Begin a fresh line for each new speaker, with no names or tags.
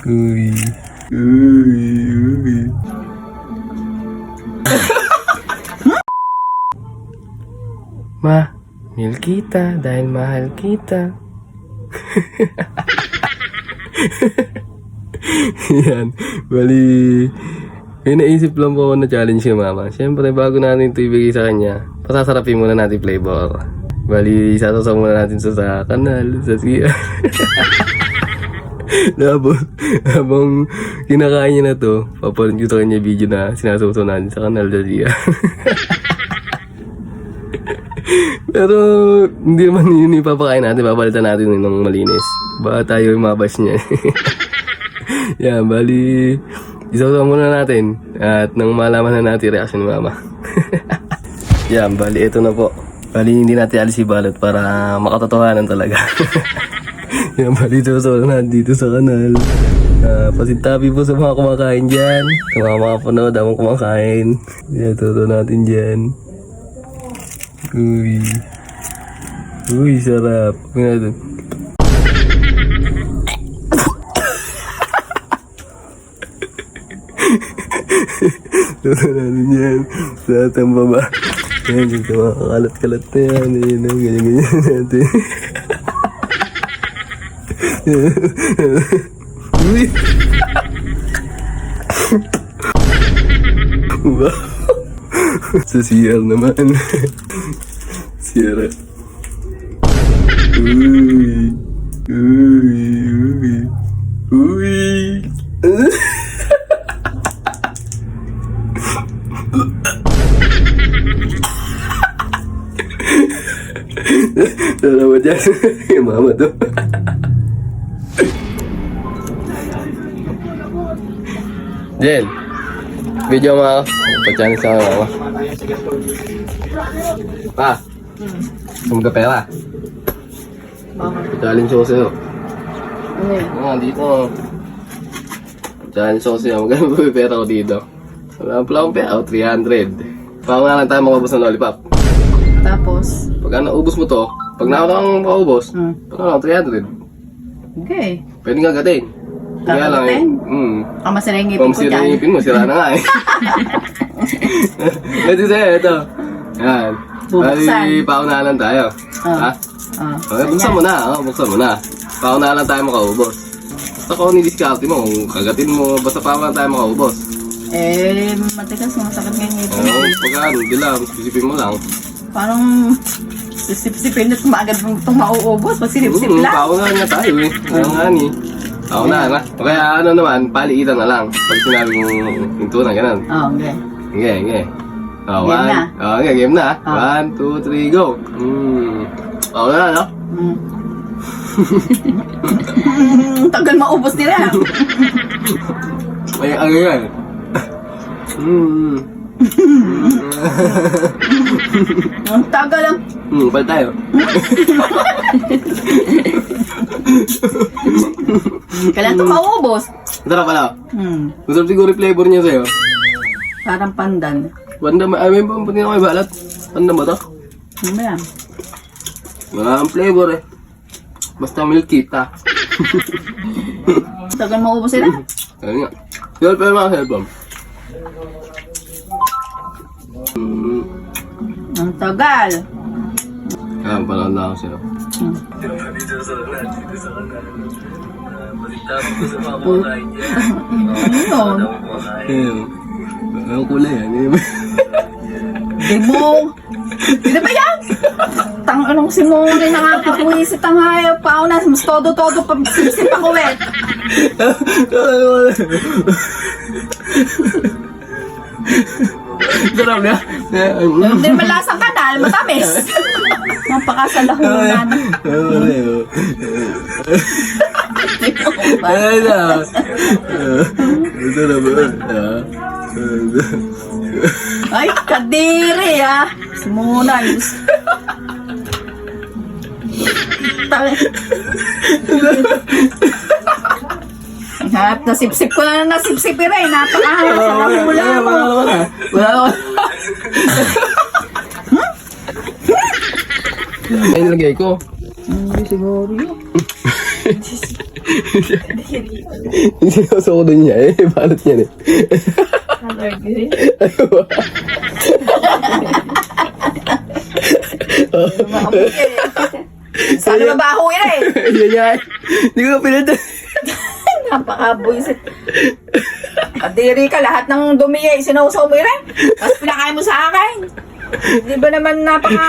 Uy. Uy. Ma, milk kita dahil mahal kita. Yan, bali may naisip lang po ako na challenge si mama. Siyempre bago natin ito ibigay sa kanya, pasasarapin muna natin flavor. Bali isasasaw muna natin sa kanal, sa siya. Habang kinakain niya na to, paparin ko sa kanya video na sinasawsaw natin sa kanal, sa siya. Pero hindi naman yun ipapakain natin, papalitan natin yun ng malinis. Baka tayo yung mabas niya. Yan, bali isasaw muna natin at nang malaman na natin reaction ni mama. Yan, bali ito na po. Bali hindi natin alis si balot para makatotohanan talaga. Yan, bali isasaw na natin dito sa kanal. Pasintabi po sa mga kumakain dyan, sa mga makapanood habang kumakain. Yan, ito natin dyan. Uy. Uy, sarap. Ito natin yan. Sa atang baba. Yan, yung mga kalat-kalat na yan. Yan, ganyan-ganyan natin. Uy. Wow. Sa CR naman. CR. Uy. Uy. Uy. Uy. Salamat dyan. Yung mama to. Jen, video mo ako. Pagkanis sa mama. Pa, sumag ka pera. Challenge ko sa'yo. Dito. Challenge ko sa'yo. Magkano ba yung pera ko dito? Wala akong pera. 300. Paka nga lang tayo makabos ng lollipop.
Tapos?
Pag naubos mo to, pag nakakang makaubos, pag lang 300.
Okay.
Pwede nga gatin. Kaya lang eh.
Masira yung ngipin ko
Masira
dyan.
yung ngipin mo, sira na nga eh. Ito sa'yo, ito. Yan.
Bubuksan.
Bali, paunahan tayo. Ha? Okay, buksan mo na. Buksan mo na. Paunahan tayo makaubos. Basta kung ni-discount mo, kung kagatin mo, basta paunahan tayo makaubos.
Matigas mo, sakit nga yung ngipin.
Oo, pagka hindi lang, sisipin mo lang.
Parang sisip-sipin na tumagad itong mauubos. Pag sinip-sip lang.
Paunahan nga tayo eh. Ano nga ni? Paunahan na. Kaya ano naman, paliitan na lang. Pag sinabi mong pintunan, ganun.
Okay.
Okay.
Game na.
Okay, game na. 1, 2, 3, go. Oo na, no?
Tagal maubos nila.
May ano yan.
Ang tagal lang.
Balik tayo.
Kailan ito maubos?
Tara pala. Masarap siguro yung flavor niya sa'yo.
Parang pandan.
Banda, may pampunin ako may balat. Banda ba to?
Ano ba yan?
Wala ang flavor eh. Basta milk kita.
Tagal maubos sila.
Ayun nga. Pero mga cellphone.
Ang tagal.
Kaya pala na ako sa'yo.
Ano?
Ang kulay yan.
Demo. Hindi ba yan? Anong si Mori nakakapuwisit ang hayop pa. Una, mas todo-todo pa sip ako eh.
Sarap na.
Hindi naman lasang kanal, matamis. Mapakasalahunan.
Ay na. Ito na ba?
Ay, kadiri ah. Simunan. At nasipsip ko na nasipsip rin. Napakahal sa hula mo.
Wala ko. Ay, nilagay ko.
Hindi siguro yun.
Yung sinusok ko dun niya eh. Balot niyan eh. Ano ba?
Sana mabaho yan eh.
Yan nga eh. Hindi ko pinata.
Napaka-buisit. Kadiri ka, lahat ng dumi eh, sinausaw mo rin. Tapos pinakain mo sa akin. Di ba naman napaka...